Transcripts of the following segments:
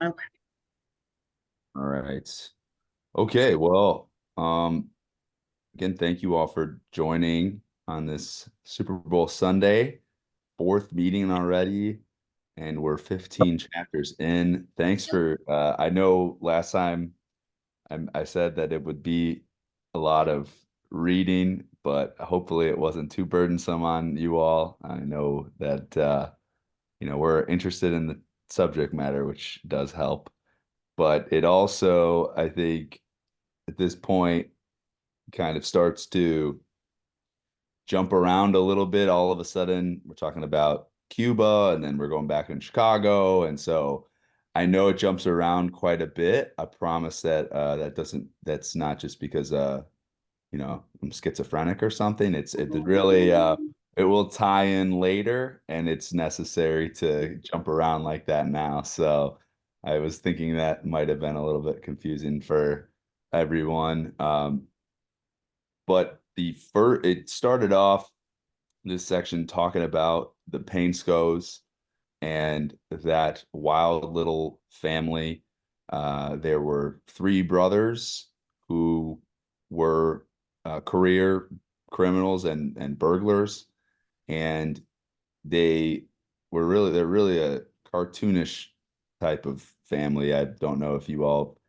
Okay. All right. Okay, well, again, thank you all for joining on this Super Bowl Sunday, fourth meeting already, and we're 15 chapters in. Thanks for I know last time I said that it would be a lot of reading, but hopefully it wasn't too burdensome on you all. I know that we're interested in the subject matter, which does help. But it also, I think, at this point kind of starts to jump around a little bit. All of a sudden, we're talking about Cuba, and then we're going back in Chicago. And so I know it jumps around quite a bit. I promise that that's not just because I'm schizophrenic or something. It really it will tie in later, and it's necessary to jump around like that now. So I was thinking that might have been a little bit confusing for everyone. But it started off this section talking about the Painscoes and that wild little family. There were three brothers who were career criminals and burglars, and they they're really a cartoonish type of family. I don't know if you all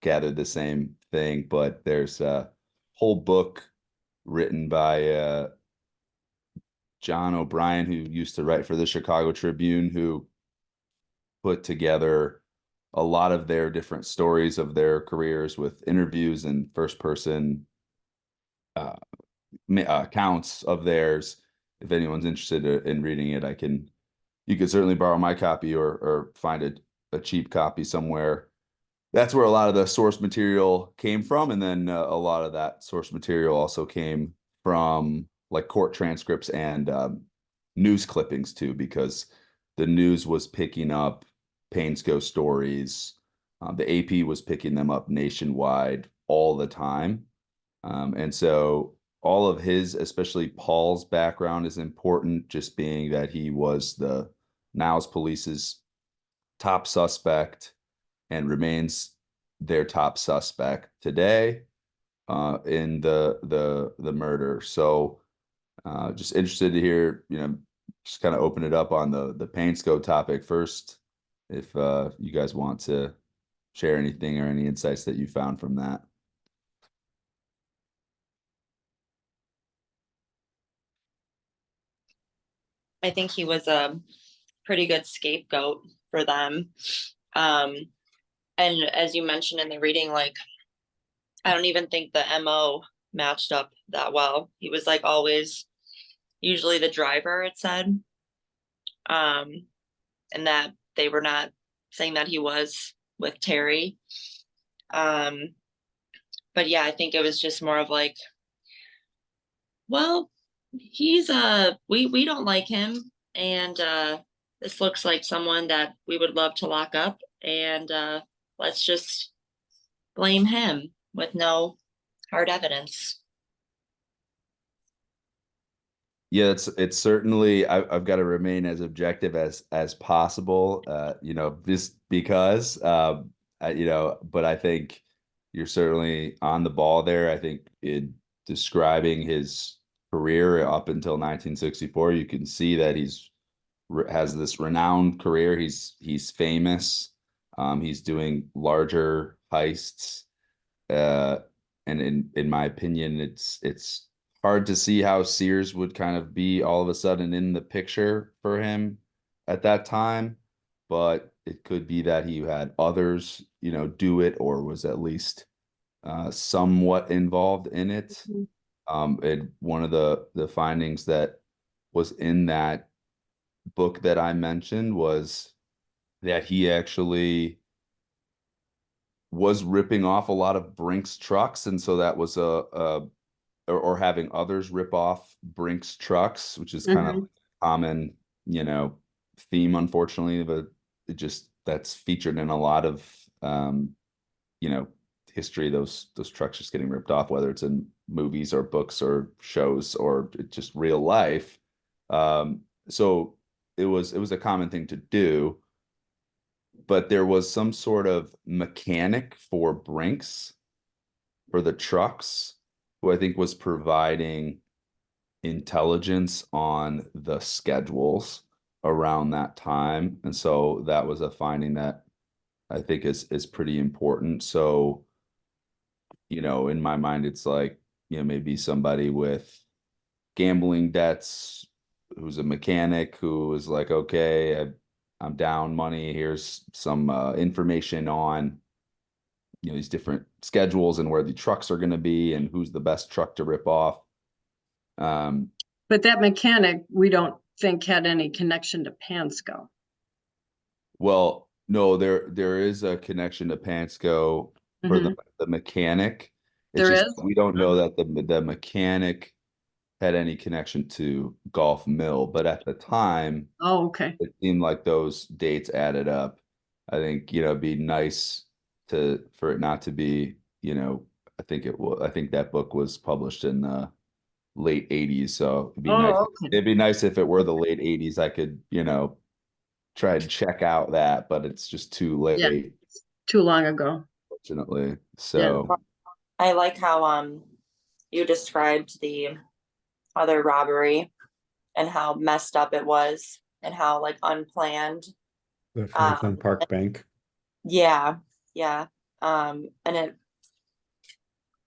gathered the same thing, but there's a whole book written by John O'Brien, who used to write for the Chicago Tribune, who put together a lot of their different stories of their careers with interviews and first person uh, accounts of theirs. If anyone's interested in reading it, you can certainly borrow my copy or find a cheap copy somewhere. That's where a lot of the source material came from. And then a lot of that source material also came from like court transcripts and news clippings too, because the news was picking up Payne's ghost stories. The AP was picking them up nationwide all the time. And so all of his, especially Paul's background is important, just being that he was the Niles Police's top suspect and remains their top suspect today in the murder. So just interested to hear, just kind of open it up on the Painsco topic first, if you guys want to share anything or any insights that you found from that. I think he was a pretty good scapegoat for them. Um, and as you mentioned in the reading, like I don't even think the MO matched up that well. He was like always usually the driver, it said. Um, and that they were not saying that he was with Terry. Um, but yeah, I think it was just more of like, well, he's we don't like him, and this looks like someone that we would love to lock up, and let's just blame him with no hard evidence. Yeah, it's certainly I've got to remain as objective as possible, just because but I think you're certainly on the ball there. I think in describing his career up until 1964, you can see that has this renowned career. He's famous. He's doing larger heists. Uh, and in my opinion, it's hard to see how Sears would kind of be all of a sudden in the picture for him at that time. But it could be that he had others, do it or was at least somewhat involved in it. One of the findings that was in that book that I mentioned was that he actually was ripping off a lot of Brink's trucks, and so that was or having others rip off Brink's trucks, which is kind of Mm-hmm. common, theme, unfortunately, but that's featured in a lot of you know, history, those trucks just getting ripped off, whether it's in movies or books or shows or just real life. So it was a common thing to do. but there was some sort of mechanic for Brinks for the trucks, who I think was providing intelligence on the schedules around that time. And so that was a finding that I think is pretty important. So, in my mind, it's like, maybe somebody with gambling debts who's a mechanic who is like, okay, I'm down money. Here's some information on, these different schedules and where the trucks are going to be and who's the best truck to rip off. But that mechanic, we don't think had any connection to Pansco. Well, no, there is a connection to Pansco for the mechanic. It's There just is? we don't know that the mechanic had any connection to Golf Mill, but at the time, Oh, okay. it seemed like those dates added up. I think, it'd be nice for it not to be, I think that book was published in the late 80s, so Oh, okay. it'd be nice if it were the late 80s. I could, try to check out that, but it's just too Yeah, late, too long ago. fortunately. So I like how you described the other robbery and how messed up it was and how like unplanned. The Franklin Park Bank. Yeah, yeah. And it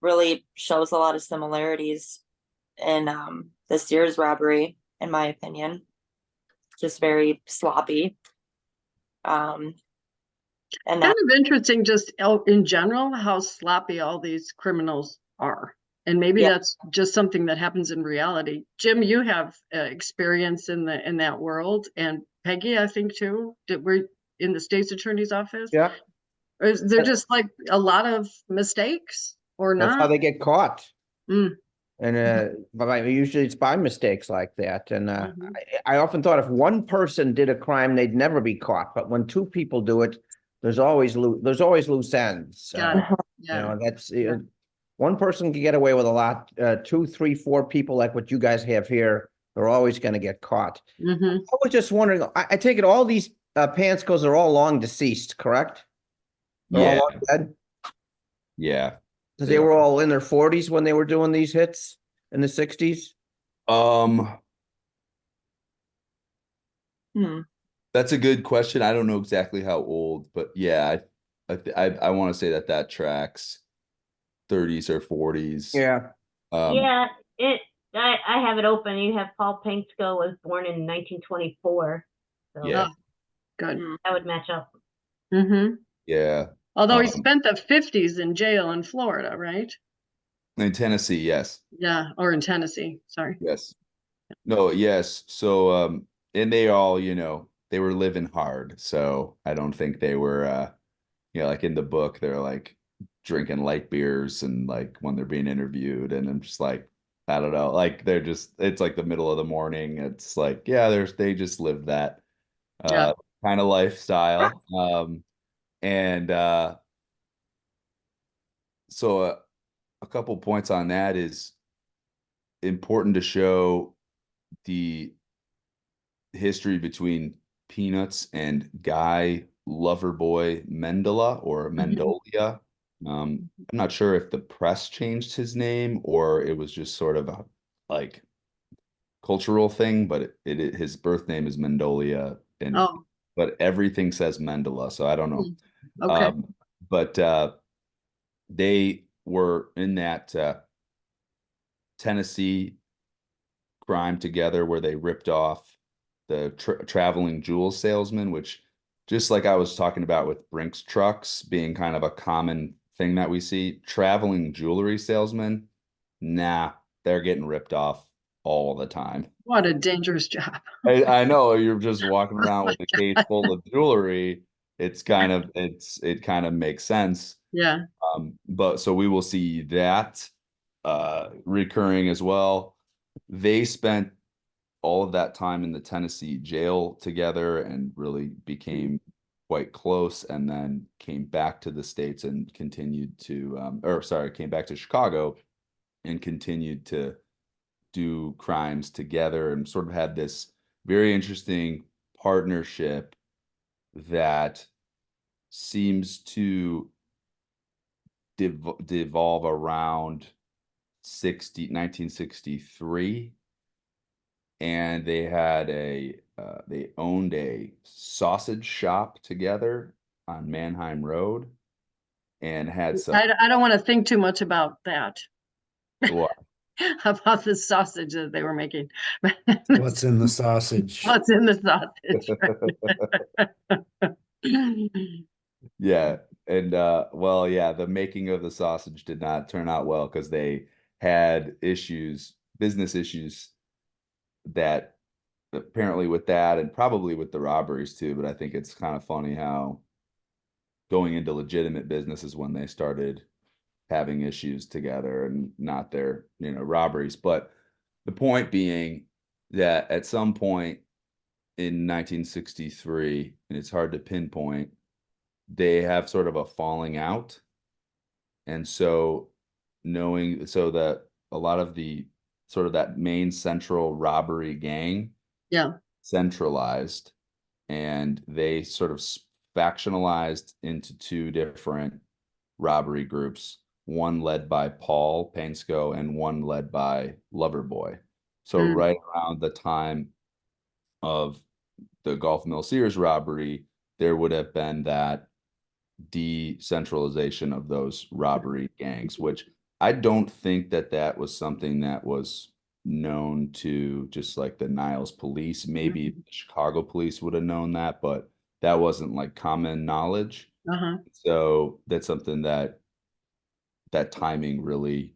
really shows a lot of similarities in the Sears robbery, in my opinion. Just very sloppy. And Kind that, of interesting, just in general, how sloppy all these criminals are. And maybe Yeah. that's just something that happens in reality. Jim, you have experience in that world, and Peggy, I think too. We're in the state's attorney's office. Yeah, Is there just like a lot of mistakes or that's how not? they get caught. Mm. And but usually it's by mistakes like that. And Mhm. I often thought if one person did a crime, they'd never be caught. But when two people do it, there's always loose ends. Got it. Yeah. That's one person can get away with a lot. 2, 3, 4 people like what you guys have here, they're always going to get caught. Mm-hmm. I was just wondering. I take it all these Panscos are all long deceased, correct? They're all yeah, long dead. yeah. Because they were all in their 40s when they were doing these hits in the 60s. hmm. That's a good question. I don't know exactly how old, but yeah, I want to say that tracks 30s or 40s. Yeah. Yeah, I have it open. You have Paul Panksko was born in 1924. So Yeah. Good. that would match up. Mm-hmm. Yeah. Although he spent the 50s in jail in Florida, right? In Tennessee, yes. Yeah, or in Tennessee. Sorry. Yes. No, yes. So and they all, they were living hard. So I don't think they were like in the book, they're like drinking light beers and like when they're being interviewed, and I'm just like, I don't know, like it's like the middle of the morning. It's like, yeah, they just live that Yeah. kind of lifestyle. And so a couple points on that is important to show the history between Peanuts and Guy Loverboy Mendola or Mendolia. I'm not sure if the press changed his name or it was just sort of a like cultural thing, but his birth name is Mendolia, and Oh, but everything says Mendola, so I don't know. okay. But they were in that Tennessee crime together where they ripped off the traveling jewel salesman, which just like I was talking about with Brinks trucks being kind of a common thing that we see, traveling jewelry salesmen, nah, they're getting ripped off all the time. What a dangerous job. I know you're just walking around with a case full of jewelry. It kind of makes sense. Yeah. But so we will see that recurring as well. They spent all of that time in the Tennessee jail together and really became quite close, and then came back to the States and continued to came back to Chicago and continued to do crimes together and sort of had this very interesting partnership that seems to devolve around 1963, and they had they owned a sausage shop together on Mannheim Road, and had some I don't want to think too much about that, what? about the sausage that they were making. What's in the sausage? What's in the sausage? Yeah, and well, yeah, the making of the sausage did not turn out well because they had issues, business issues, that apparently with that, and probably with the robberies too. But I think it's kind of funny how going into legitimate business is when they started having issues together, and not their, robberies. But the point being that at some point in 1963, and it's hard to pinpoint, they have sort of a falling out. And so so that a lot of the sort of that main central robbery gang Yeah. centralized, and they sort of factionalized into two different robbery groups, one led by Paul Painsko and one led by Loverboy. So Mm. right around the time of the Gulf Mill Sears robbery, there would have been that decentralization of those robbery gangs, which I don't think that was something that was known to just like the Niles police. Maybe the Chicago police would have known that, but that wasn't like common knowledge. Uh-huh. So that's something that timing really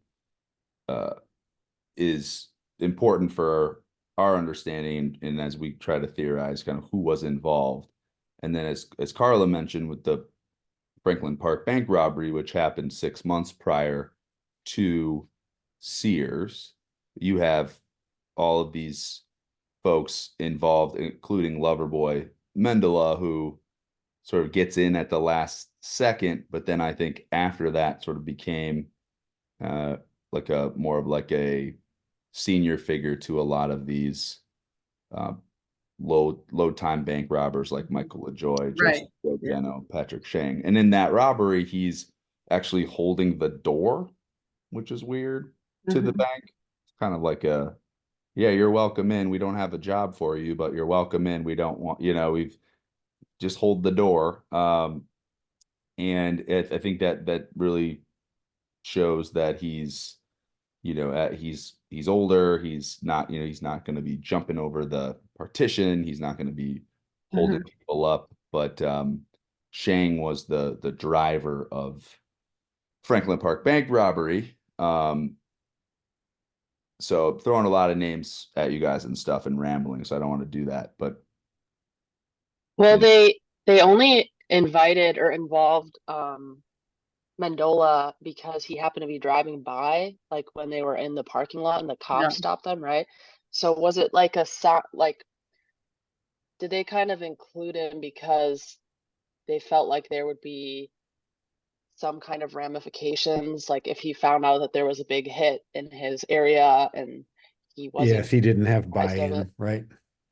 is important for our understanding, and as we try to theorize kind of who was involved. And then as Carla mentioned, with the Franklin Park Bank robbery, which happened 6 months prior to Sears, you have all of these folks involved, including Loverboy Mendola, who sort of gets in at the last second, but then I think after that sort of became like a more of like a senior figure to a lot of these uh, low time bank robbers like Michael LaJoy, Right. Joseph Patrick Shang. And in that robbery, he's actually holding the door, which is weird, to the Mhm. bank. It's kind of like yeah, you're welcome in. We don't have a job for you, but you're welcome in. We don't want, we've just hold the door. And I think that really shows that he's older. He's not going to be jumping over the partition. He's not going to be holding Mhm. people up. But Shang was the driver of Franklin Park Bank robbery. So throwing a lot of names at you guys and stuff and rambling, so I don't want to do that. But Well, you know, they only invited or involved Mendola because he happened to be driving by, like when they were in the parking lot and the Yeah. cops stopped them, right? So was it like did they kind of include him because they felt like there would be some kind of ramifications, like if he found out that there was a big hit in his area and he Yeah, wasn't if he didn't have apprised of it? buy-in, right?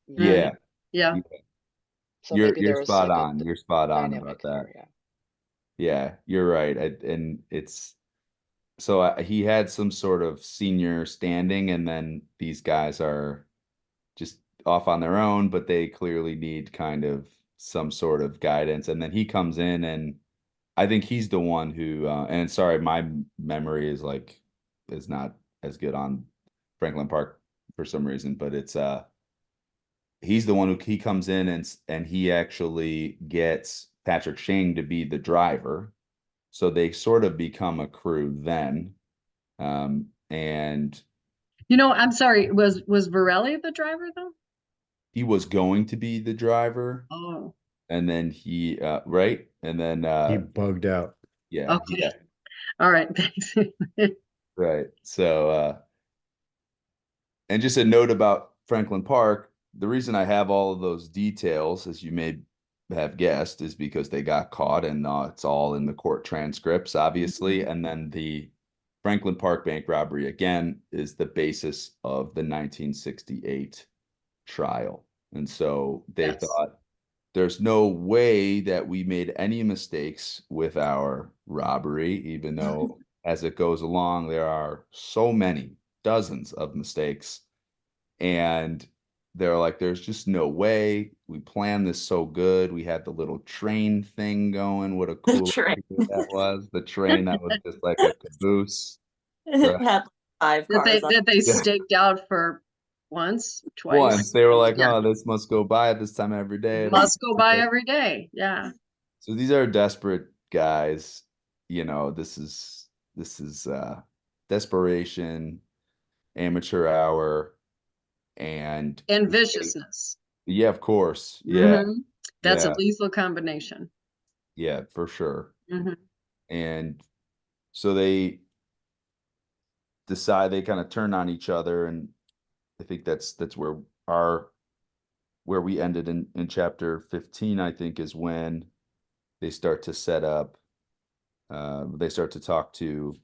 yeah, Yeah. So you're maybe there was spot like on. You're spot on dynamic about that. there, yeah. Yeah, you're right. And it's so he had some sort of senior standing, and then these guys are just off on their own, but they clearly need kind of some sort of guidance. And then he comes in, and I think he's the one who, and sorry, my memory is not as good on Franklin Park for some reason, but he's the one who he comes in, and he actually gets Patrick Shane to be the driver. So they sort of become a crew then. And I'm sorry, was Varelli the driver though? he was going to be the driver, Oh, and then he right, and then He bugged out. yeah, okay. All right, thanks. right. So and just a note about Franklin Park, the reason I have all of those details, as you may have guessed, is because they got caught, and it's all in the court transcripts, obviously. And then the Franklin Park bank robbery, again, is the basis of the 1968 trial. And so they Yes. thought there's no way that we made any mistakes with our robbery, even though as it goes along, there are so many, dozens of mistakes. And they're like, there's just no way. We planned this so good. We had the little train thing going. What a cool train. idea that was. The train that was just like a caboose. It Right. had 5 cars on That they Yeah. staked out for Once twice. they were like, Yeah. oh, this must go by at this time every day. Must go by every day. Yeah. So these are desperate guys. This is desperation, amateur hour, and And viciousness. yeah, of course. Yeah. Mhm. That's a Yeah. lethal combination. Yeah, for sure. Mhm. And so they decide, they kind of turn on each other, and I think that's where we ended in chapter 15, I think, is when they start to set up, they start to talk to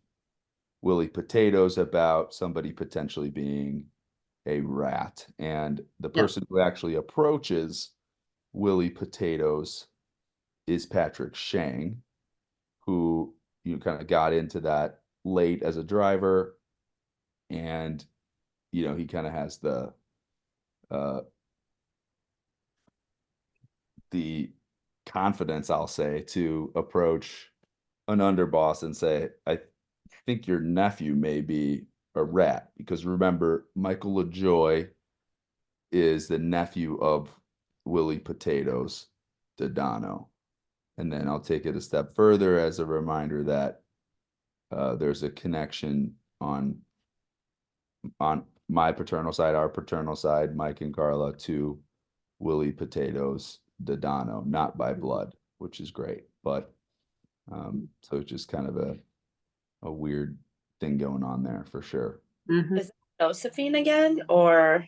Willie Potatoes about somebody potentially being a rat. And the Yeah. person who actually approaches Willie Potatoes is Patrick Shang, who kind of got into that late as a driver. And, he kind of has uh, the confidence, I'll say, to approach an underboss and say, I think your nephew may be a rat. Because remember, Michael LaJoy is the nephew of Willie Potatoes Dodano. And then I'll take it a step further as a reminder that there's a connection on my paternal side, our paternal side, Mike and Carla, to Willie Potatoes Dodano, not by blood, which is great. But so it's just kind of a weird thing going on there for sure. Mhm. Is it Josephine again, or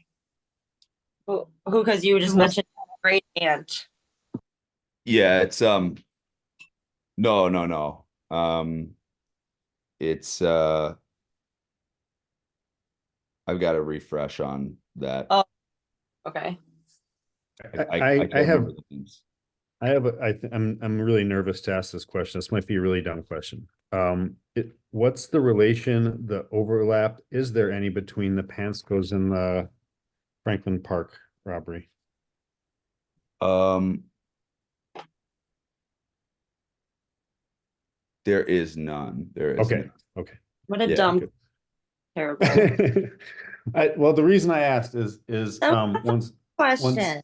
who? Because you just Who was- mentioned great aunt. Yeah, it's no. It's I've got to refresh on that. Oh. Okay. I can't remember the names. I'm really nervous to ask this question. This might be a really dumb question. What's the relation, the overlap? Is there any between the Panskos and the Franklin Park robbery? There is none. There is Okay, none. okay. What a Yeah, dumb, good. terrible Well, the reason I asked is That once question.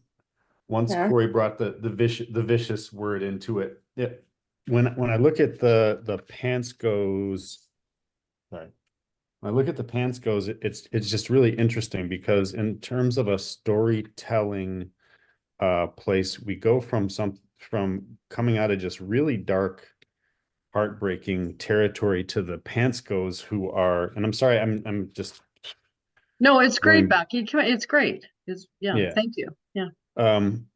Yeah. Corey brought the vicious word into it. When I look at the Panskos, sorry, when I look at the Panskos, it's just really interesting because in terms of a storytelling place, we go from coming out of just really dark, heartbreaking territory to the Panskos, who are, and I'm sorry, I'm just No, it's great, going, Becky. It's great. Yeah. Thank you. Yeah.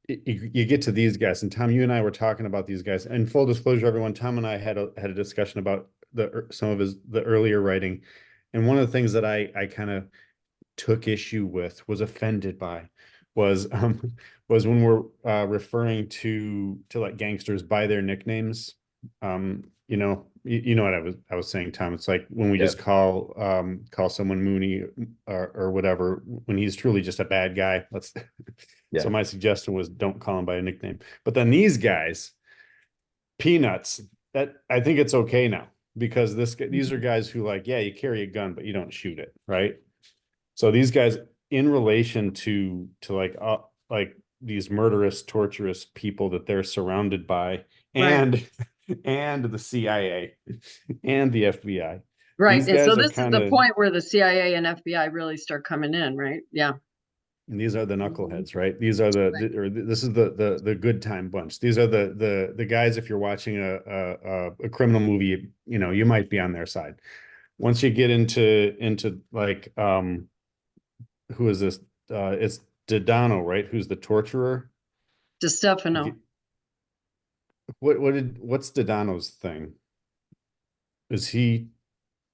You get to these guys, and Tom, you and I were talking about these guys. And full disclosure, everyone, Tom and I had a discussion about some of the earlier writing, and one of the things that I kind of took issue with, was offended by, was when we're referring to like gangsters by their nicknames. You know what I was saying, Tom. It's like when we Yeah. just call someone Mooney or whatever, when he's truly just a bad guy. Yeah. So my suggestion was, don't call him by a nickname. But then these guys, Peanuts, that I think it's okay now, because these are guys who, like, yeah, you carry a gun, but you don't shoot it, right? So these guys, in relation to like these murderous, torturous people that they're surrounded by, and and the CIA and the FBI. Right. These And so guys are this is the kinda- point where the CIA and FBI really start coming in, right? Yeah. And these are the knuckleheads, right? These are this is the good time bunch. These are the guys, if you're watching a criminal movie, you might be on their side. Once you get into like who is this? It's Dodano, right? Who's the torturer? DeStefano. What's Dodano's thing? Is he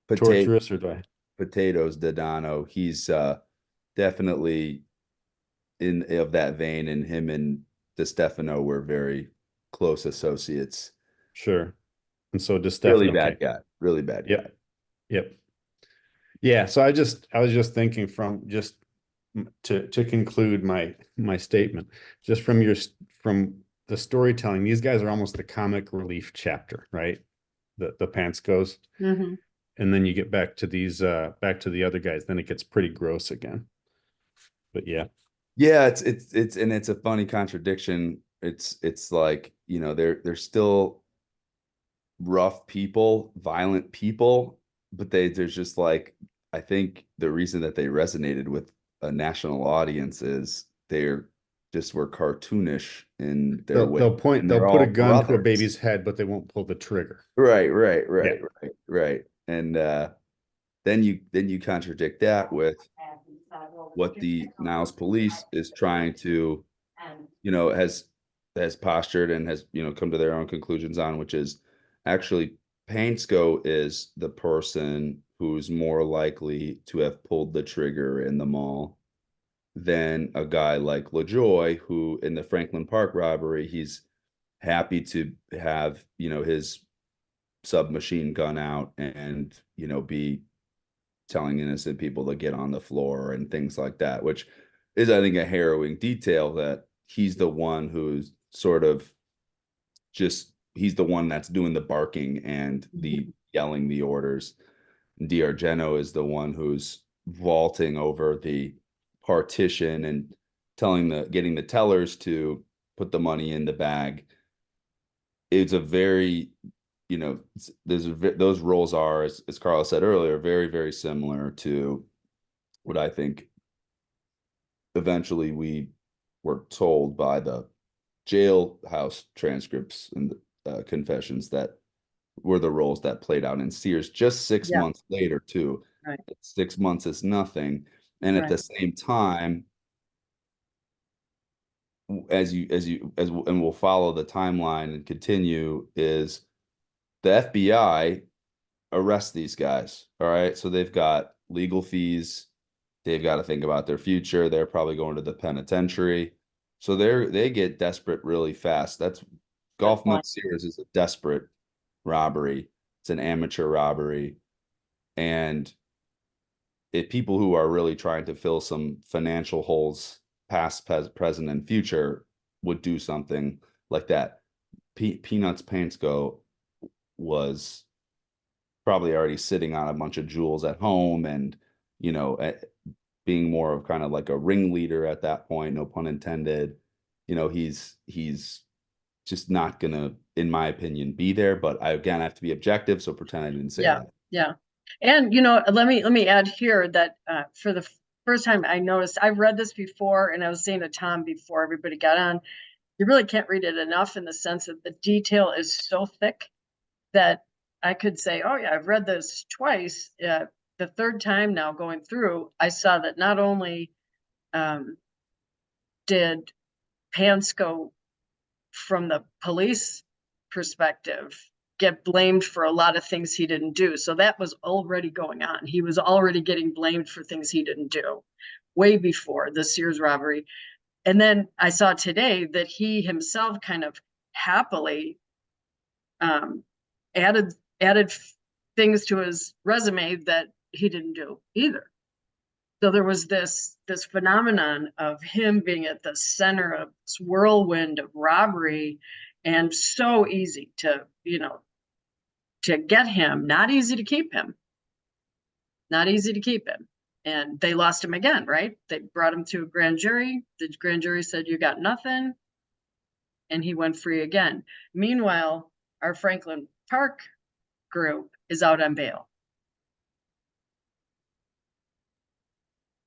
Potato, torturous, or do I? Potatoes Dodano. He's definitely of that vein, and him and DeStefano were very close associates. Sure. And so just Really Stefano bad guy. Really bad Yep. guy. Yep. Yeah, so I was just thinking from just to conclude my statement, just from from the storytelling, these guys are almost the comic relief chapter, right? The pants goes, Mm-hmm. and then you get back to these back to the other guys, then it gets pretty gross again. But yeah. Yeah, it's a funny contradiction. It's like, you know, they're still rough people, violent people, but there's just like, I think the reason that they resonated with a national audience is they're just were cartoonish in their way. And They'll they're put a all gun to a brothers. baby's head, but they won't pull the trigger. Right. Yeah. And then you contradict that with what the Niles police is trying to, you know, has postured and has, you know, come to their own conclusions on, which is actually Painsko is the person who's more likely to have pulled the trigger in the mall than a guy like LaJoy, who in the Franklin Park robbery, he's happy to have, you know, his submachine gun out and, you know, be telling innocent people to get on the floor and things like that, which is, I think, a harrowing detail that he's the one who's sort of just, he's the one that's doing the barking and the yelling the orders. D'Argento is the one who's vaulting over the partition and getting the tellers to put the money in the bag. It's a very, you know, those roles are, as Carla said earlier, very, very similar to what I think eventually we were told by the jailhouse transcripts and confessions that were the roles that played out in Sears just 6 months later too. Right. 6 months is nothing. And at the same time, and we'll follow the timeline and continue, is the FBI arrest these guys. All right. So they've got legal fees. They've got to think about their future. They're probably going to the penitentiary. So they get desperate really fast. That's Gulf Milk Sears is a desperate robbery. It's an amateur robbery. And if people who are really trying to fill some financial holes, past, present, and future, would do something like that. Peanuts Pansko was probably already sitting on a bunch of jewels at home and, you know, being more of kind of like a ringleader at that point, no pun intended. You know, he's just not gonna, in my opinion, be there. But I have to be objective, so pretend I didn't say that. Yeah. And, you know, let me add here that for the first time I noticed, I've read this before, and I was saying to Tom before everybody got on, you really can't read it enough in the sense that the detail is so thick that I could say, oh yeah, I've read this twice. The third time now going through, I saw that not only did Pansko, from the police perspective, get blamed for a lot of things he didn't do. So that was already going on. He was already getting blamed for things he didn't do way before the Sears robbery. And then I saw today that he himself kind of happily added things to his resume that he didn't do either. So there was this phenomenon of him being at the center of this whirlwind of robbery, and so easy to, you know, to get him, not easy to keep him. Not easy to keep him. And they lost him again, right? They brought him to a grand jury. The grand jury said, you got nothing. And he went free again. Meanwhile, our Franklin Park group is out on bail.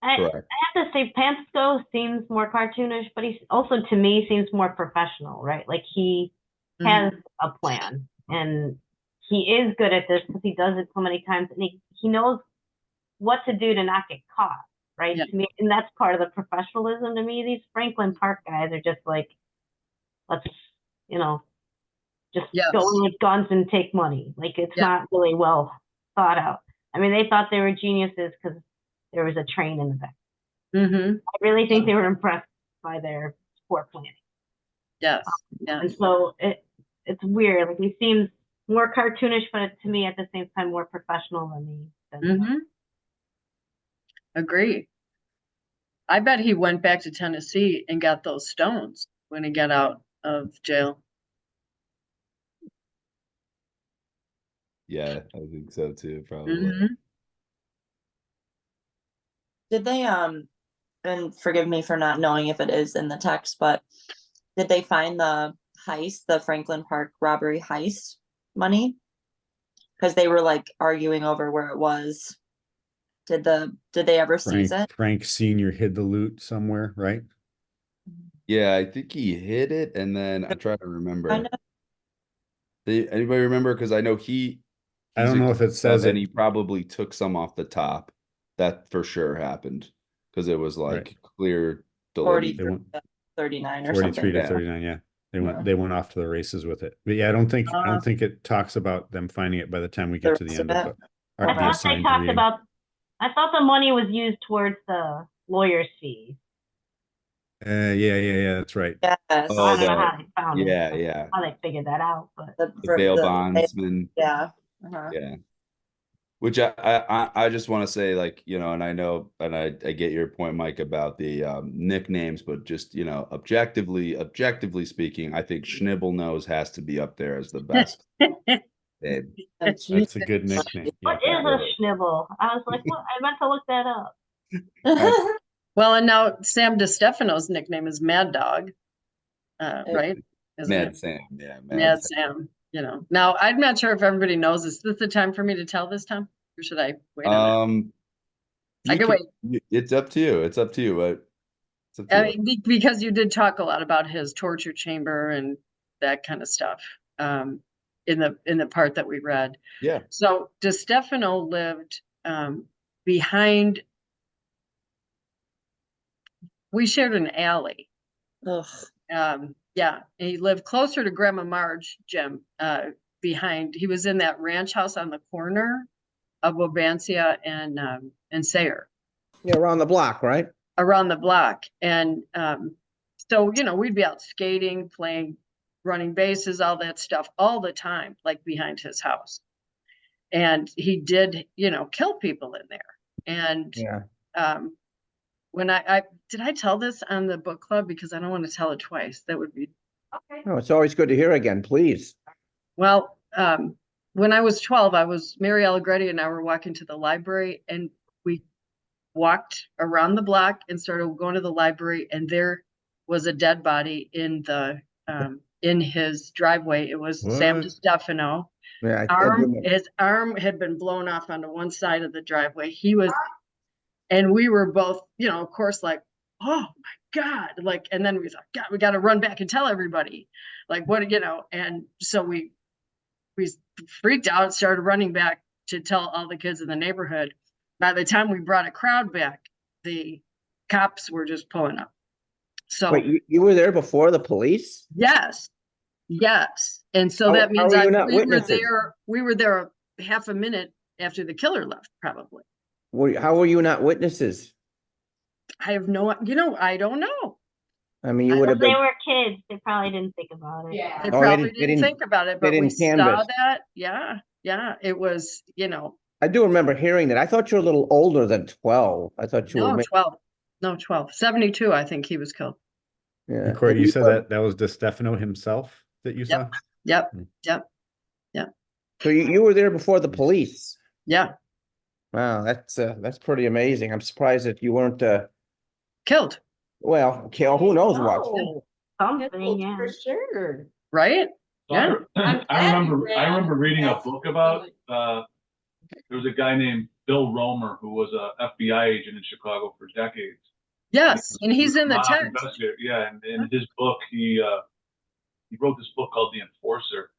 I have to say, Pansko seems more cartoonish, but he's also, to me, seems more professional, right? Like he has a plan, and he is good at this because he does it so many times, and he knows what to do to not get caught, right? Yeah. To me, and that's part of the professionalism to me. These Franklin Park guys are just like, let's, you know, just go in with guns and take money. Like it's not really well thought out. I mean, they thought they were geniuses because there was a train in the back. I really think they were impressed by their sport planning. Yes, yeah. And so it's weird. Like he seems more cartoonish, but to me at the same time more professional than Mm-hmm. Agree. I bet he went back to Tennessee and got those stones when he got out of jail. Yeah, I think so too, probably. Mhm. Did they and forgive me for not knowing if it is in the text, but did they find the heist, the Franklin Park robbery heist money? Because they were like arguing over where it was. Did they ever seize it? Frank Senior hid the loot somewhere, right? Yeah, I think he hid it, and then I'm trying to Kind remember. of. Anybody remember? Because I know I he's don't know if it accused says and it. he probably took some off the top. That for sure happened because it was like Right. clear 40 delivery. They went 39 or 43 something. to Yeah. 39. Yeah. They Yeah. went off to the races with it. But yeah, I don't think it talks about them finding it by the time we The get to the rest end of of it? the, I the thought they assigned talked reading. about. I thought the money was used towards the lawyer's fees. Yeah, that's right. Yes. So I don't know how they found yeah, it. yeah. How they figured that out, but The bail bondsman. Yeah. Uh-huh. Yeah. Which I just want to say, like, and I know, and I get your point, Mike, about the nicknames, but just, objectively speaking, I think Schnibblenose has to be up there as the best name. That's a good nickname. Yeah. what is a schnibble? I was like, what? I meant to look that up. Well, and now Sam DiStefano's nickname is Mad Dog, right? Isn't Mad it? Sam, yeah, Mad Sam. Now I'm not sure if everybody knows this. Is this the time for me to tell this time? Or should I wait on I can wait. It's up to you. It's up to you, but it's up that? to I you. mean, because you did talk a lot about his torture chamber and that kind of stuff in the part that we read. Yeah. So DiStefano lived behind. We shared an alley. Ugh. Yeah, he lived closer to Grandma Marge, Jim, behind. He was in that ranch house on the corner of Wabansia and Sayre. Yeah, around the block, right? Around the block. And so, we'd be out skating, playing, running bases, all that stuff all the time, like behind his house. And he did, kill people in there. And Yeah. when I did I tell this on the book club? Because I don't want to tell it twice. That would be No, it's always good to hear again, please. well. When I was 12, Mary Allegretti and I were walking to the library, and we walked around the block and started going to the library, and there was a dead body in his driveway. It was Sam What? DiStefano. Yeah, His arm had been blown off onto one side of the driveway. And we were both, of course, like, oh my God, like, and then we thought, God, we got to run back and tell everybody, like, what, and so we freaked out, started running back to tell all the kids in the neighborhood. By the time we brought a crowd back, the cops were just pulling up. So wait, you were there before the police? yes. And so that means we were there half a minute after the killer left, probably. How were you not witnesses? I have I don't know. I mean, you would have They been. were kids. They probably didn't think about it. They they probably didn't didn't think about it, but we didn't saw canvass. that. Yeah. It was, I do remember hearing that. I thought you were a little older than 12. I thought you were. 12. No, 12. 72, I think he was killed. Yeah. And Corey, you said that was DiStefano himself that you saw? Yep. So you were there before the police. Yeah. Wow, that's pretty amazing. I'm surprised that you weren't Killed. well, kill. Who knows what? Oh, something, yeah. For sure. Right? So Yeah. I remember reading a book about there was a guy named Bill Romer who was a FBI agent in Chicago for decades. Yes. And he's in the Mob text. investigator. Yeah, and in his book he wrote this book called The Enforcer,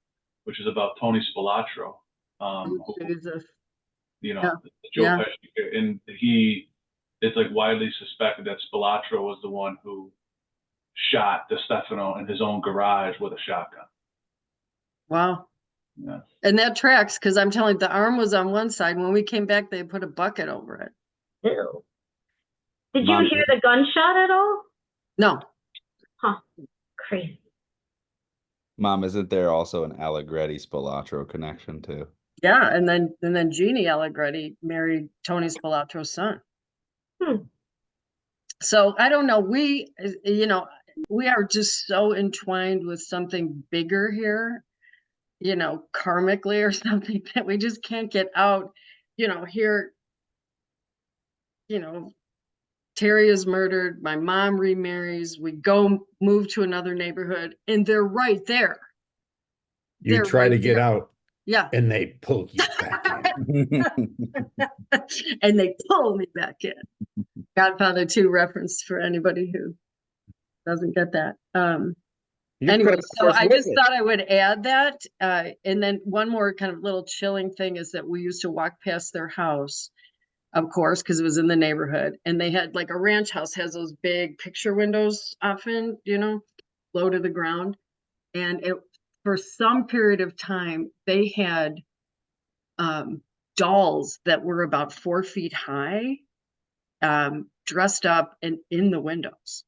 which is about Tony Spilatro. Jesus. Joe Pesci, and it's like widely suspected that Spilatro was the one who shot DiStefano in his own garage with a shotgun. Wow. Yeah. And that tracks, because I'm telling you, the arm was on one side. When we came back, they put a bucket over it. Ew. Did you hear the gunshot at all? No. Huh. Crazy. Mom, isn't there also an Allegretti Spilatro connection too? Yeah, and then Jeannie Allegretti married Tony Spilatro's son. Hmm. So I don't know. We, you know, we are just so entwined with something bigger here, you know, karmically or something, that we just can't get out. You know, here, you know, Terry is murdered. My mom remarries. We go move to another neighborhood, and they're right there. You They're try right to get there. out Yeah. and they pull you back in. And they pull me back in. Godfather 2 reference for anybody who doesn't get that. You Anyway, could so have I just witnessed. thought I would add that. And then one more kind of little chilling thing is that we used to walk past their house, of course, because it was in the neighborhood. And they had, like, a ranch house has those big picture windows often, you know, low to the ground. And it, for some period of time, they had dolls that were about 4 feet high, dressed up and in the windows.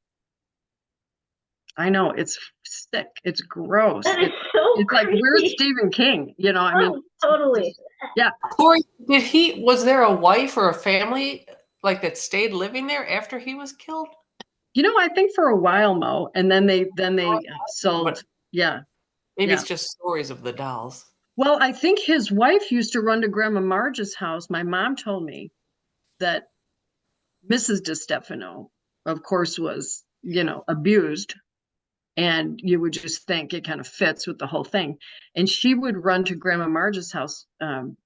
I know, it's sick. It's gross. That is so It's like, where's creepy. Stephen King? You know, I mean, Oh, totally. yeah. Corey, was there a wife or a family like that stayed living there after he was killed? You know, I think for a while, Mo, and then they sold. But Yeah. maybe Yeah. it's just stories of the dolls. Well, I think his wife used to run to Grandma Marge's house. My mom told me that Mrs. DeStefano, of course, was, you know, abused. And you would just think it kind of fits with the whole thing. And she would run to Grandma Marge's house, and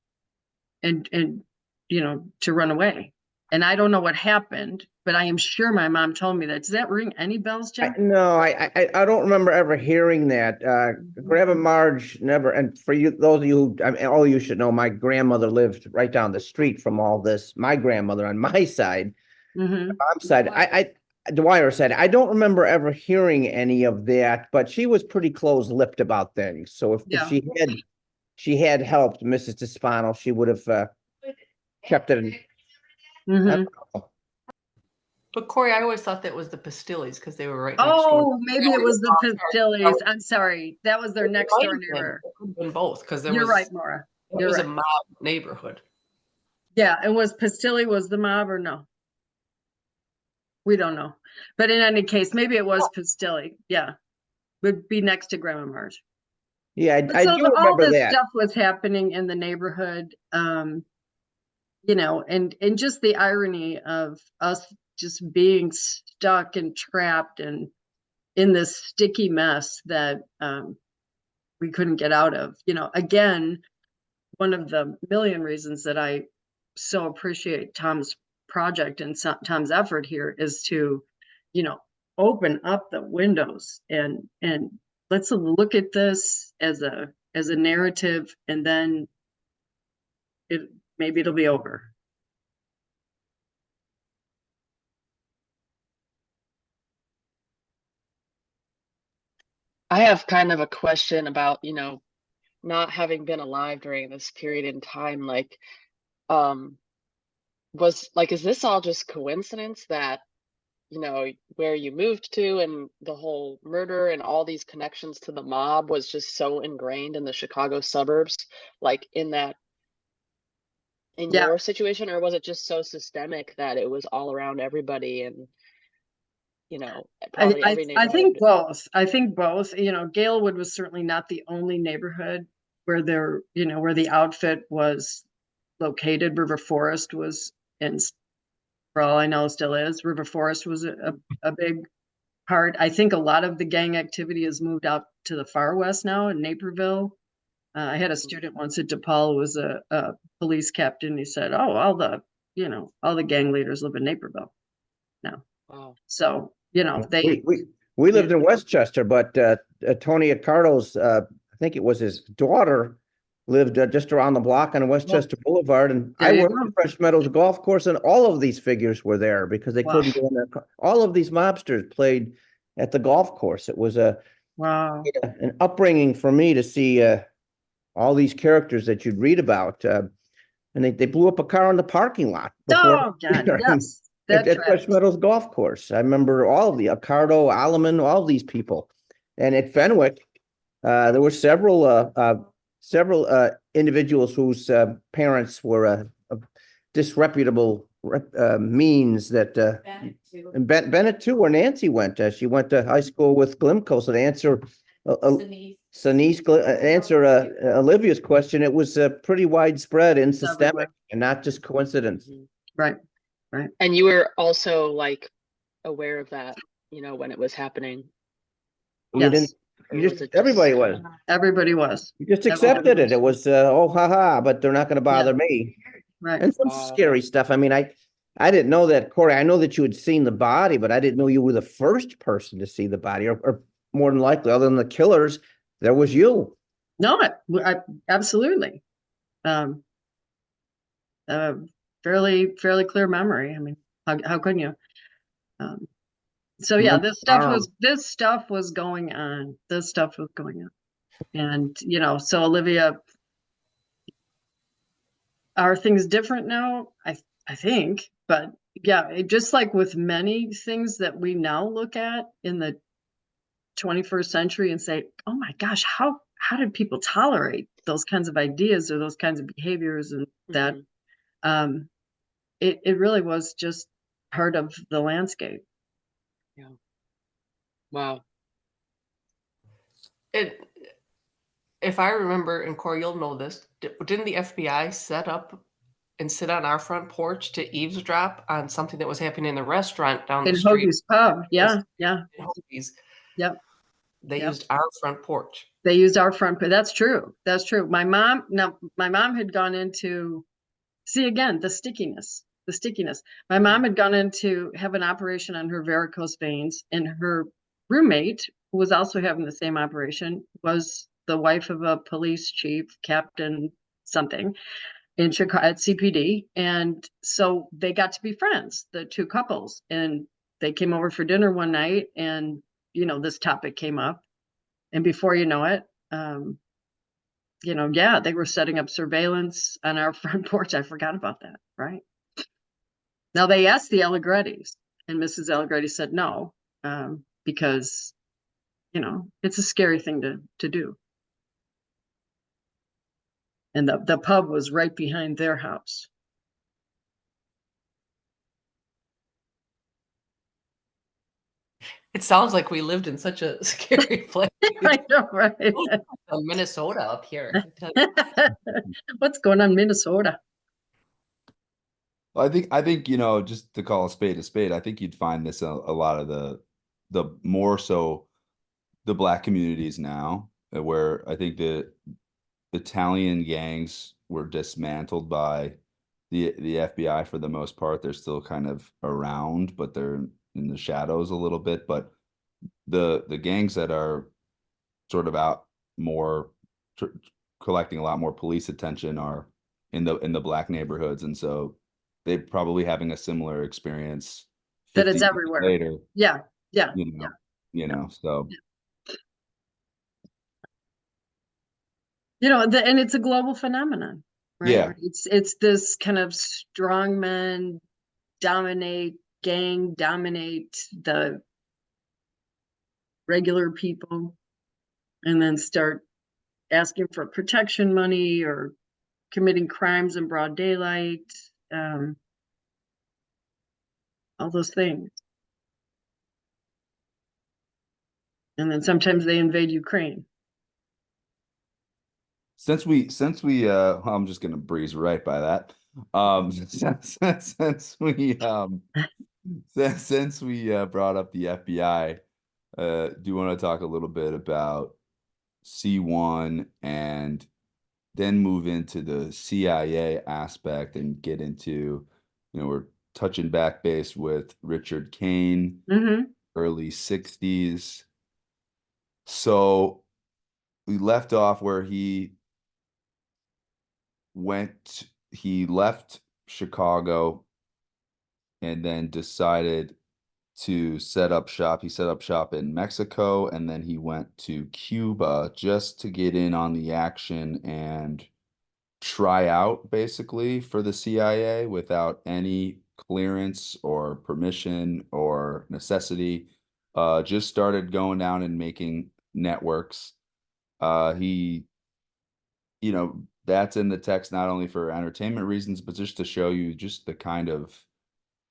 you know, to run away. And I don't know what happened, but I am sure my mom told me that. Does that ring any bells, Jeff? No, I don't remember ever hearing that. Grandma Marge never, and for you, those of you who, I mean, all you should know, my grandmother lived right down the street from all this. My grandmother on my side, Mm-hmm. mom's side, Dwyer said, I don't remember ever hearing any of that, but she was pretty close-lipped about things. So if Yeah. she had helped Mrs. Despano, she would have kept it in. Mm-hmm. But Corey, I always thought that was the Pastilles because they were right next door. Oh, maybe it was the Pastilles. I'm sorry. That was their It next might door have been. neighbor. It could have been both because there You're was right, Maura. it You're was right. a mob neighborhood. Yeah, and was Pastilli was the mob or no? We don't know. But in any case, maybe it was Pastilli. Yeah. Would be next to Grandma Marge. Yeah, But I so do all remember this that. stuff was happening in the neighborhood. You know, and just the irony of us just being stuck and trapped and in this sticky mess that we couldn't get out of. You know, again, one of the million reasons that I so appreciate Tom's project and Tom's effort here is to, you know, open up the windows and let's look at this as a narrative, and then maybe it'll be over. I have kind of a question about, you know, not having been alive during this period in time. Like, is this all just coincidence that, you know, where you moved to and the whole murder and all these connections to the mob was just so ingrained in the Chicago suburbs, like in Yeah. your situation, or was it just so systemic that it was all around everybody and, you know, probably every I neighborhood? think both. I think both. You know, Galewood was certainly not the only neighborhood where there, you know, where the outfit was located. River Forest was, and for all I know, still is. River Forest was a big part. I think a lot of the gang activity has moved out to the far west now in Naperville. I had a student once at DePaul who was a police captain. He said, "Oh, all the gang leaders live in Naperville now." Wow. So, you know, We lived in Westchester, but Tony Accardo's, I think it was his daughter, lived just around the block on Westchester Boulevard, and There I you worked go. at Fresh Meadows Golf Course, and all of these figures were there because they Wow. couldn't go in their car. All of these mobsters played at the golf course. It was Wow. an upbringing for me to see all these characters that you'd read about, and they blew up a car in the parking lot before. Oh God, you know, yes. at That's Fresh right. Meadows Golf Course. I remember all of the Accardo, Alleman, all these people. And at Fenwick, There were several individuals whose parents were disreputable means that and Bennett too, where Nancy went. She went to high school with Glimco. So to answer Olivia's question, it was pretty widespread and systemic everywhere. and not just coincidence. Right. And you were also like aware of that, you know, when it was happening. You Yes. didn't, Or you was just, it just everybody was. Everybody was. You just Everybody accepted it. was. It was, oh, haha, but they're not gonna bother me. Right. And some scary stuff. I mean, I didn't know that, Corey. I know that you had seen the body, but I didn't know you were the first person to see the body, or more than likely, other than the killers, there was you. No, I absolutely. Fairly clear memory. I mean, how couldn't you? So yeah, this stuff was going on. This stuff was going on. And, you know, so Olivia, are things different now? I think, but yeah, just like with many things that we now look at in the 21st century and say, oh my gosh, how did people tolerate those kinds of ideas or those kinds of behaviors? And that it really was just part of the landscape. Yeah. Wow. If I remember, and Corey, you'll know this, didn't the FBI set up and sit on our front porch to eavesdrop on something that was happening in the restaurant down the In street? Hoagie's Pub, yeah. In Hoagie's. Yep. They Yep. used our front porch. They used our front, but that's true. That's true. My mom had gone into, see again, the stickiness. My mom had gone in to have an operation on her varicose veins, and her roommate, who was also having the same operation, was the wife of a police chief, captain something in Chicago at CPD. And so they got to be friends, the two couples, and they came over for dinner one night, and, you know, this topic came up. And before you know it, you know, yeah, they were setting up surveillance on our front porch. I forgot about that. Right. Now they asked the Allegrettis, and Mrs. Allegretti said no, because, you know, it's a scary thing to do. And the pub was right behind their house. It sounds like we lived in such a scary place. I know, right? Minnesota up here. What's going on in Minnesota? I think, you know, just to call a spade, I think you'd find this a lot of the more so the Black communities now, where I think the Italian gangs were dismantled by the FBI for the most part. They're still kind of around, but they're in the shadows a little bit. But the gangs that are sort of out more collecting a lot more police attention are in the Black neighborhoods, and so they're probably having a similar experience That it's 50 years everywhere. later. Yeah. You know, so. You know, and it's a global phenomenon, right? Yeah. It's this kind of strongman gang dominate the regular people, and then start asking for protection money or committing crimes in broad daylight, all those things. And then sometimes they invade Ukraine. Since we I'm just gonna breeze right by that. Since we brought up the FBI, do you want to talk a little bit about C1 and then move into the CIA aspect and get into, you know, we're touching back base with Richard Kane, early 60s. So we left off where he left Chicago and then decided to set up shop. He set up shop in Mexico, and then he went to Cuba just to get in on the action and try out basically for the CIA without any clearance or permission or necessity. Just started going down and making networks. He, that's in the text not only for entertainment reasons, but just to show you just the kind of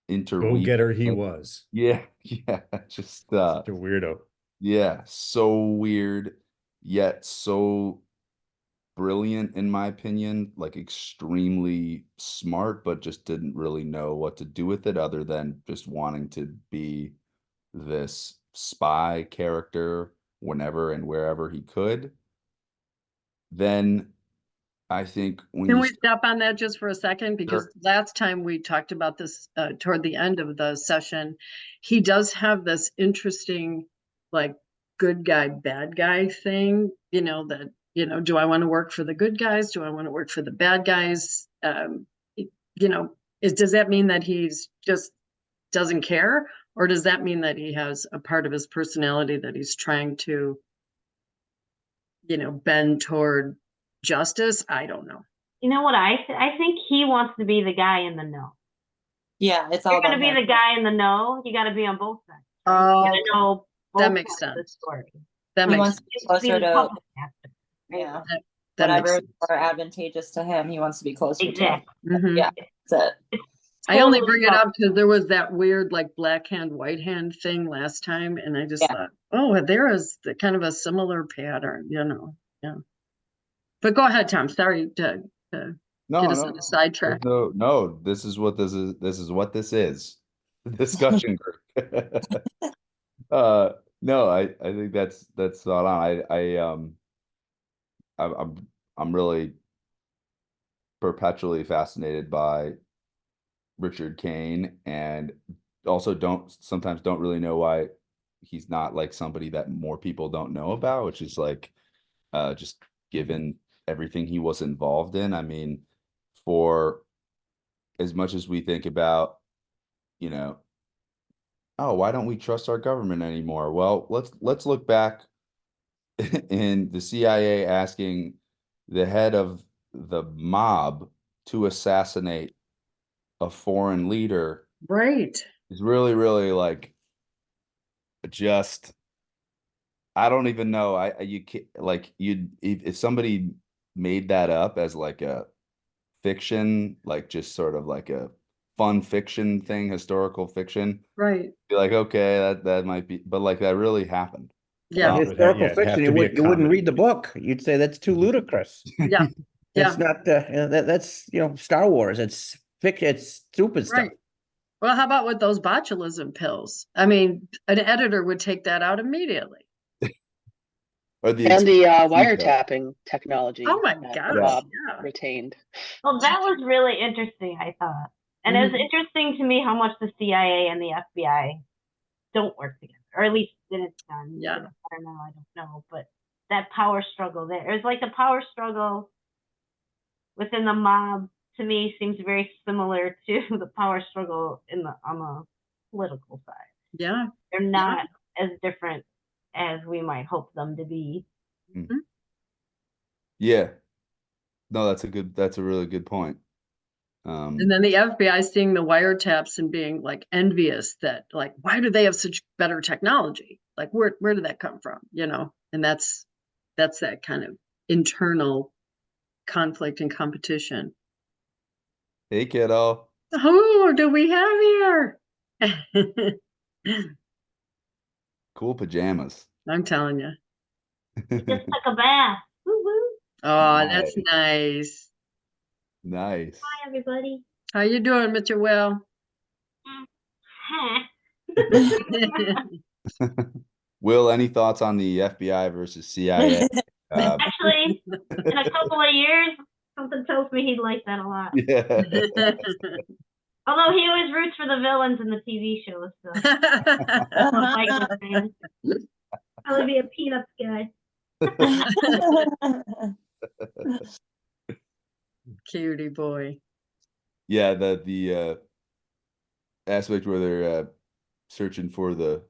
interweave. Go-getter he was. Yeah, yeah, just Such a weirdo. yeah, so weird, yet so brilliant in my opinion, like extremely smart, but just didn't really know what to do with it other than just wanting to be this spy character whenever and wherever he could. Then I think when Can you we stop on that just for a second? Because Sure. last time we talked about this toward the end of the session, he does have this interesting, like, good guy, bad guy thing, that, do I want to work for the good guys? Do I want to work for the bad guys? Does that mean that he's just doesn't care? Or does that mean that he has a part of his personality that he's trying to, bend toward justice? I don't know. You know what I think he wants to be the guy in the know. Yeah, it's If all you're gonna about be him. the guy in the know, you gotta be on both sides. Right? Oh, You gotta know that both makes sides of the sense. story. That He makes wants to be He wants to closer be the to, public actor, right? yeah, that makes whatever is sense. more advantageous to him, he wants to be closer to. Exactly. Mhm. Yeah, that's it. I only Totally bring it self- up because there was that weird like black hand, white hand thing last time, and I just Yeah. thought, oh, there is kind of a similar pattern, Yeah. But go ahead, Tom. Sorry to get no, us no, on a sidetrack. no, this is what this is. This is what this is. The discussion group. No, I think that's spot on. I'm really perpetually fascinated by Richard Kane, and also sometimes don't really know why he's not like somebody that more people don't know about, which is like just given everything he was involved in. I mean, for as much as we think about, you know, oh, why don't we trust our government anymore? Well, let's look back in the CIA asking the head of the mob to assassinate a foreign leader Right. is really, really like just I don't even know. You can't like you'd if somebody made that up as like a fiction, like just sort of like a fun fiction thing, historical fiction, Right. be like, okay, that might be, but like that really happened. Yeah. Um, Historical it'd have fiction, to be a you wouldn't comedy. read the book. You'd say that's too ludicrous. Yeah. That's Yeah. not that's Star Wars. It's fiction. It's stupid stuff. Right. Well, how about with those botulism pills? I mean, an editor would take that out immediately. or the And the expensive detail. wiretapping technology Oh my that God. Yeah. Yeah. retained. Well, that was really interesting, I thought. And it was interesting to me how much the CIA and the FBI don't work together, or at least that it's done. Yeah. I don't know. I don't know. But that power struggle there, it's like the power struggle within the mob to me seems very similar to the power struggle on the political side. Yeah. They're not as different as we might hope them to be. Mhm. Yeah. No, that's a really good point. And then the FBI seeing the wiretaps and being like envious that like, why do they have such better technology? Like, where did that come from? And that's that kind of internal conflict and competition. Hey, kiddo. Who do we have here? Cool pajamas. I'm telling you. Just took a bath. Woo-woo. Oh, that's nice. Nice. Hi, everybody. How you doing, Mr. Will? Will, any thoughts on the FBI versus CIA? Actually, in a couple of years, something tells me he'd like that a lot. Yeah. Although he always roots for the villains in the TV shows, so I'm a Michael fan. Probably be a Peanuts guy. Cutie boy. Yeah, the aspect where they're searching through,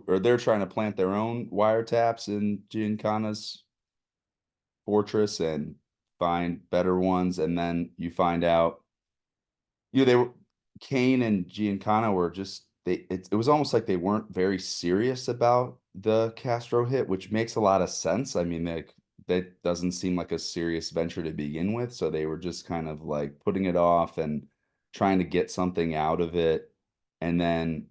or they're trying to plant their own wiretaps in Giancana's fortress and find better ones, and then you find out, Kane and Giancana were just it was almost like they weren't very serious about the Castro hit, which makes a lot of sense. I mean, like that doesn't seem like a serious venture to begin with, so they were just kind of like putting it off and trying to get something out of it, and then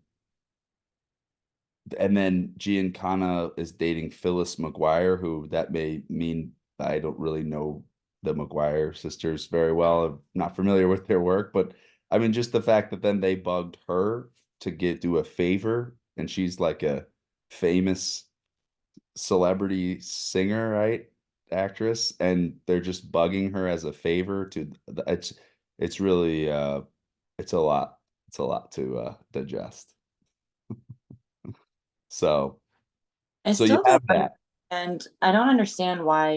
Giancana is dating Phyllis McGuire, who that may mean I don't really know the McGuire sisters very well. I'm not familiar with their work, but I mean, just the fact that then they bugged her to do a favor, and she's like a famous celebrity singer, right? Actress, and they're just bugging her as a favor to it's really it's a lot. It's a lot to digest. So I so you still have don't that. and I don't understand why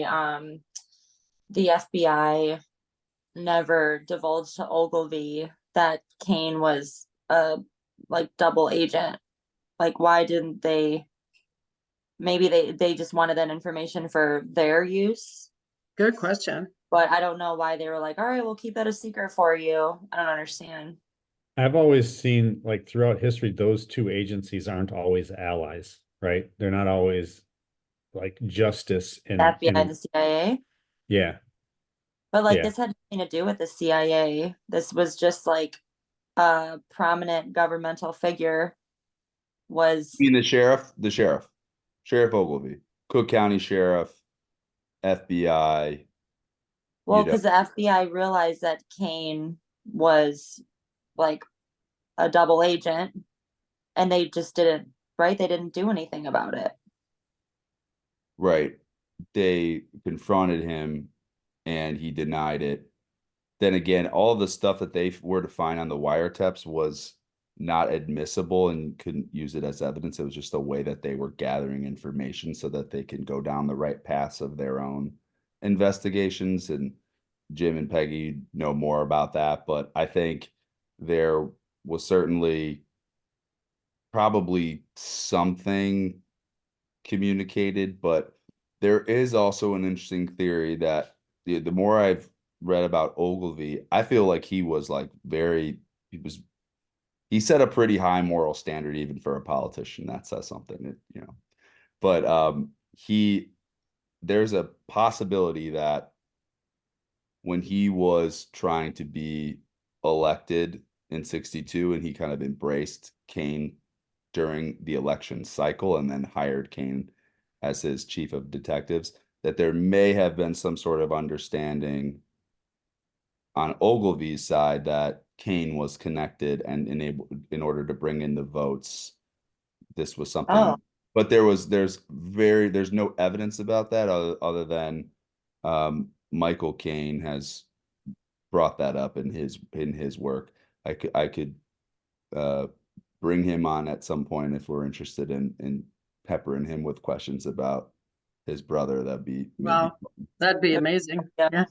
the FBI never divulged to Ogilvy that Kane was a like double agent. Like why didn't they? Maybe they just wanted that information for their use, Good question. but I don't know why they were like, all right, we'll keep that a secret for you. I don't understand. I've always seen like throughout history, those two agencies aren't always allies, right? They're not always like justice The FBI, the CIA. yeah, But like yeah. this had nothing to do with the CIA. This was just like a prominent governmental figure was You mean Sheriff Ogilvy, Cook County Sheriff, FBI, well, because the FBI realized that Kane was like a double agent and they just didn't, right? They didn't do anything about it. right. They confronted him and he denied it. Then again, all the stuff that they were to find on the wiretaps was not admissible and couldn't use it as evidence. It was just a way that they were gathering information so that they can go down the right paths of their own investigations. And Jim and Peggy know more about that, but I think there was certainly probably something communicated, but there is also an interesting theory that the more I've read about Ogilvy, I feel like he was like he set a pretty high moral standard even for a politician. That says something, you know. But there's a possibility that when he was trying to be elected in 62 and he kind of embraced Kane during the election cycle and then hired Kane as his chief of detectives, that there may have been some sort of understanding on Ogilvy's side that Kane was connected and enabled in order to bring in the votes. This was something, Oh, but there's no evidence about that other than Michael Caine has brought that up in his work. I could bring him on at some point if we're interested in peppering him with questions about his brother. That'd be maybe. Wow, that'd be Yeah. amazing. Yeah. Yeah.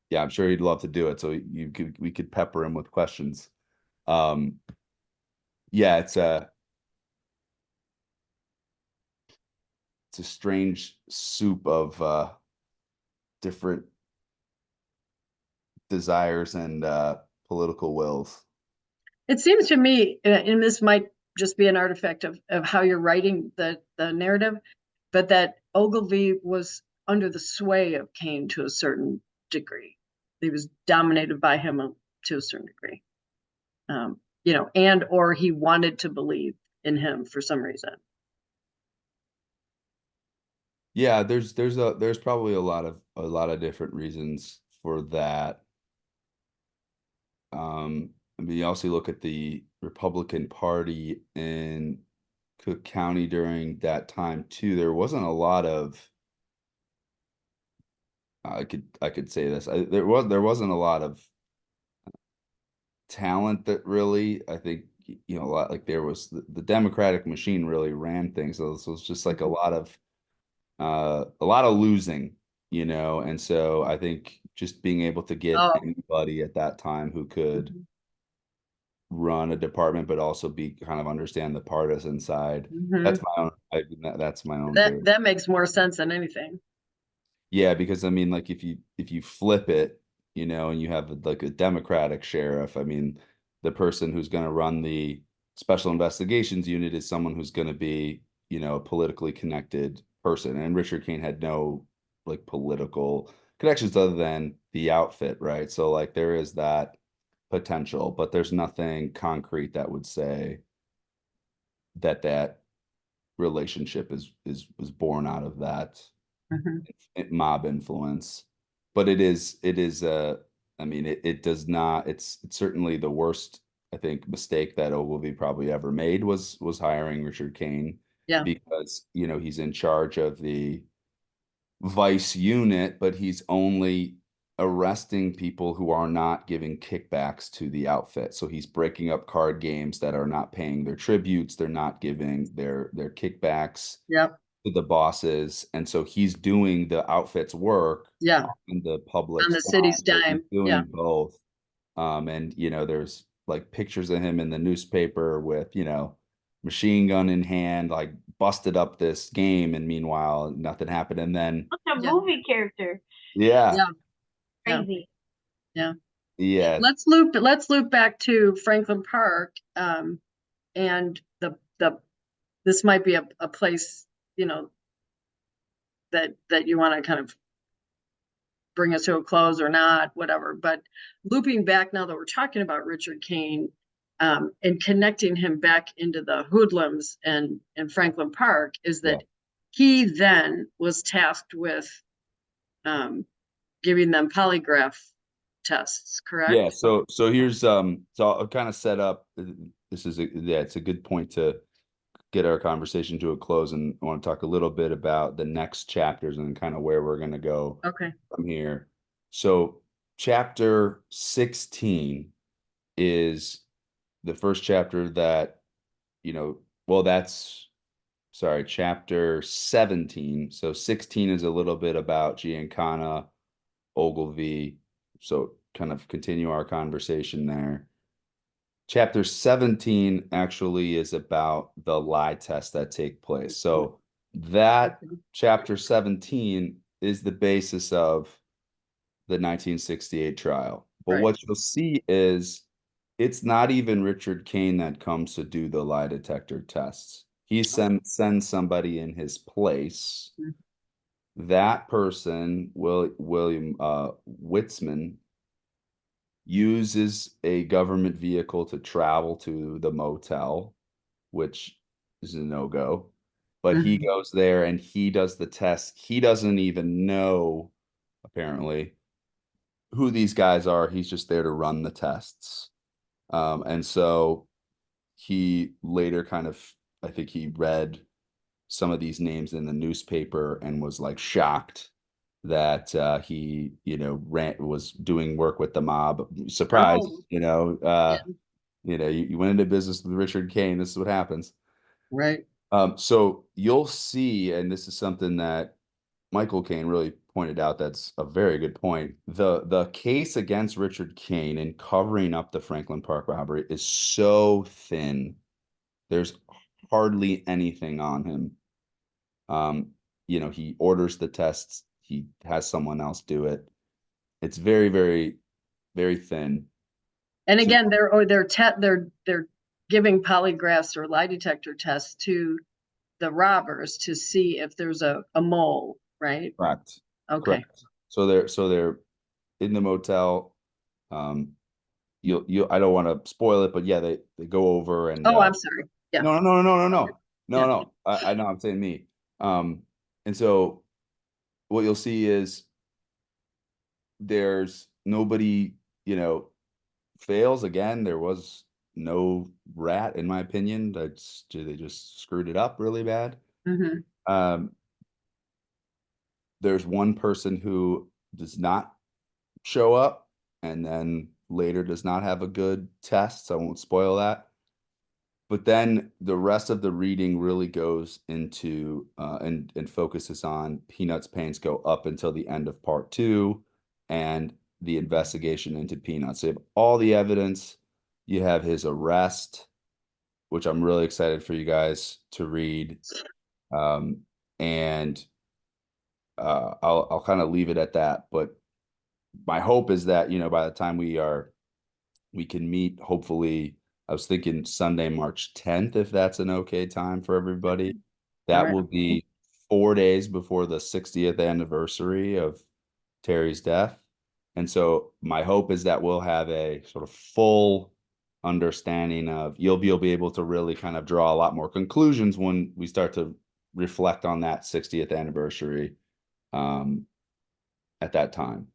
Yeah, I'm sure he'd love to do it. So we could pepper him with questions. Yeah, it's a strange soup of different desires and political wills. It seems to me, and this might just be an artifact of how you're writing the narrative, but that Ogilvy was under the sway of Kane to a certain degree. He was dominated by him to a certain degree. You know, and or he wanted to believe in him for some reason. Yeah, there's probably a lot of different reasons for that. I mean, you also look at the Republican Party in Cook County during that time too. There wasn't a lot of I could say this. There wasn't a lot of talent that really, I think, you know, a lot like there was the Democratic machine really ran things. So it was just like a lot of losing, you know. And so I think just being able to get Oh, anybody at that time who could run a department but also be kind of understand the partisan side. That's mhm. my own that's my own theory. That makes more sense than anything. Yeah, because I mean, like if you flip it, you know, and you have like a Democratic sheriff. I mean, the person who's going to run the special investigations unit is someone who's going to be, you know, a politically connected person. And Richard Kane had no like political connections other than the outfit, right? So like there is that potential, but there's nothing concrete that would say that that relationship is was born out of that Mhm. mob influence. But it is I mean it does not it's certainly the worst I think mistake that Ogilvy probably ever made was hiring Richard Kane Yeah. because you know he's in charge of the vice unit, but he's only arresting people who are not giving kickbacks to the outfit. So he's breaking up card games that are not paying their tributes, they're not giving their kickbacks Yep. to the bosses, and so he's doing the outfit's work Yeah. on the On public's the city's dime. So he's dime. doing Yeah. both. And you know, there's like pictures of him in the newspaper with, you know, machine gun in hand, like busted up this game, and meanwhile nothing happened. And then What's a Yeah. movie character? yeah, Yeah. Yeah. Crazy. Yeah. yeah, Let's loop back to Franklin Park. And this might be a place, you know, that you want to kind of bring us to a close or not, whatever. But looping back now that we're talking about Richard Kane, and connecting him back into the hoodlums and Franklin Park is that he then was tasked with giving them polygraph tests, yeah. correct? So here's so I'll kind of set up. This is it's a good point to get our conversation to a close, and I want to talk a little bit about the next chapters and kind of where we're going to go Okay. from here. So chapter 16 is the first chapter that, you know, well, that's sorry, chapter 17. So 16 is a little bit about Giancana, Ogilvy. So kind of continue our conversation there. Chapter 17 actually is about the lie tests that take place. So that chapter 17 is the basis of the 1968 trial. But Right. what you'll see is it's not even Richard Kane that comes to do the lie detector tests. He sends somebody in his place. That person, William Witzman, uses a government vehicle to travel to the motel, which is a no-go. But he Mhm. goes there and he does the test. He doesn't even know, apparently, who these guys are. He's just there to run the tests. And so he later kind of, I think he read some of these names in the newspaper and was like shocked that he, you know, was doing work with the mob. Surprise, Oh, yeah. you went into business with Richard Kane. This is what happens. Right. So you'll see, and this is something that Michael Caine really pointed out. That's a very good point. The case against Richard Kane in covering up the Franklin Park robbery is so thin. There's hardly anything on him. You know, he orders the tests, he has someone else do it. It's very, very, very thin. And So again, they're giving polygraphs or lie detector tests to the robbers to see if there's a mole, right? correct. Okay. Correct. So they're in the motel. You I don't want to spoil it, but yeah, they go over and Oh, I'm sorry. Yeah. no, Yeah. no. I know I'm saying me. And so what you'll see is there's nobody, you know, fails again. There was no rat, in my opinion. They just screwed it up really bad. Mhm. Um, there's one person who does not show up and then later does not have a good test. So I won't spoil that. But then the rest of the reading really goes into and focuses on Peanut's pains go up until the end of part 2 and the investigation into Peanuts. So you have all the evidence. You have his arrest, which I'm really excited for you guys to read. And I'll kind of leave it at that. But my hope is that, by the time we can meet, hopefully, I was thinking Sunday, March 10th, if that's an okay time for everybody. That Alright. will be 4 days before the 60th anniversary of Terry's death. And so my hope is that we'll have a sort of full understanding of, you'll be able to really kind of draw a lot more conclusions when we start to reflect on that 60th anniversary at that time.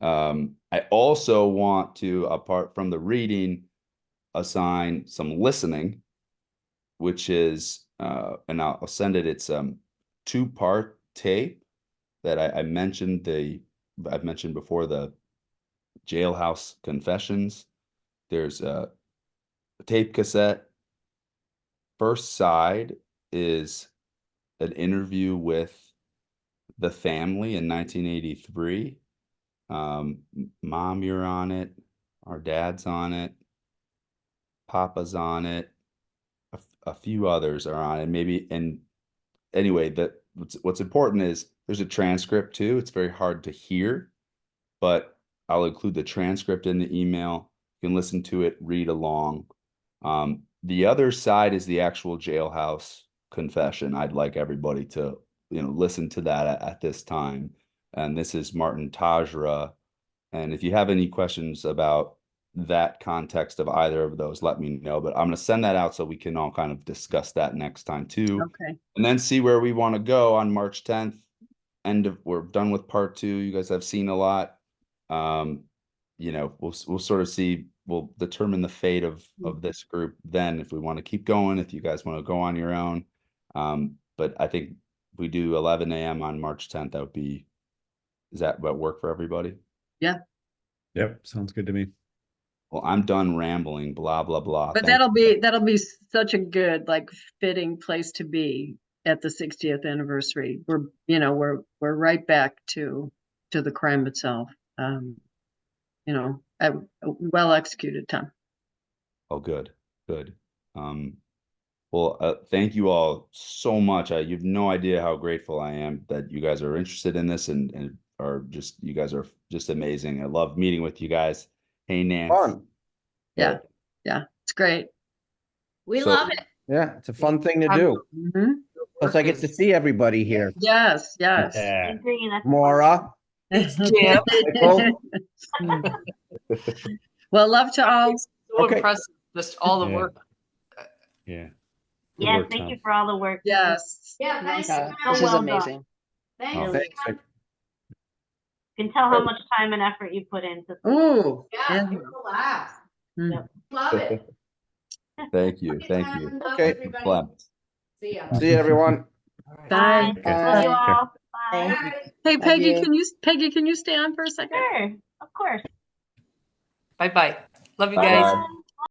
I also want to, apart from the reading, assign some listening, which is, and I'll send it. It's 2-part tape that I've mentioned before, the Jailhouse Confessions. There's a tape cassette. First side is an interview with the family in 1983. Mom, you're on it. Our dad's on it. Papa's on it. A few others are on it. Maybe, and anyway, what's important is there's a transcript too. It's very hard to hear, but I'll include the transcript in the email. You can listen to it, read along. The other side is the actual Jailhouse Confession. I'd like everybody to, listen to that at this time. And this is Martin Tajra. And if you have any questions about that context of either of those, let me know. But I'm going to send that out so we can all kind of discuss that next time too. Okay. And then see where we want to go on March 10th. We're done with part 2. You guys have seen a lot. We'll sort of see, we'll determine the fate of this group then, if we want to keep going, if you guys want to go on your own. But I think if we do 11 a.m. on March 10th, does that work for everybody? Yeah. Yep, sounds good to me. Well, I'm done rambling, blah, blah, blah. But Thank you. that'll be such a good, like, fitting place to be at the 60th anniversary. We're right back to the crime itself. A well executed time. Oh, good. Well, thank you all so much. You have no idea how grateful I am that you guys are interested in this and you guys are just amazing. I love meeting with you guys. Hey, Nance. Fun. Yeah. It's great. We So- love it. Yeah, it's a fun thing to do. Mhm. Plus I get to see everybody here. Yes. Yeah. Agree, that's Maura, Thanks, Jim. Michael. Well, love to all. It's so Okay. impressive, just all the Yeah. work. Yeah. Good Yes, work, thank Tom. you for all the work. Yes. Yeah, thanks. Yeah, So this is well done. amazing. Thanks. Thanks. You can tell how much time and effort you put into. Ooh. Yeah, it was a laugh. Mm. Love it. Thank you. Okay, Thank Tom, you. love Okay. everybody. Clem. See ya. See you, everyone. All right. Bye. Bye. Okay. Love you Okay. all. Bye. Bye. Hey, Peggy, you. can you stay on for a second? Sure, of course. Bye-bye. Love you Bye. guys. Bye.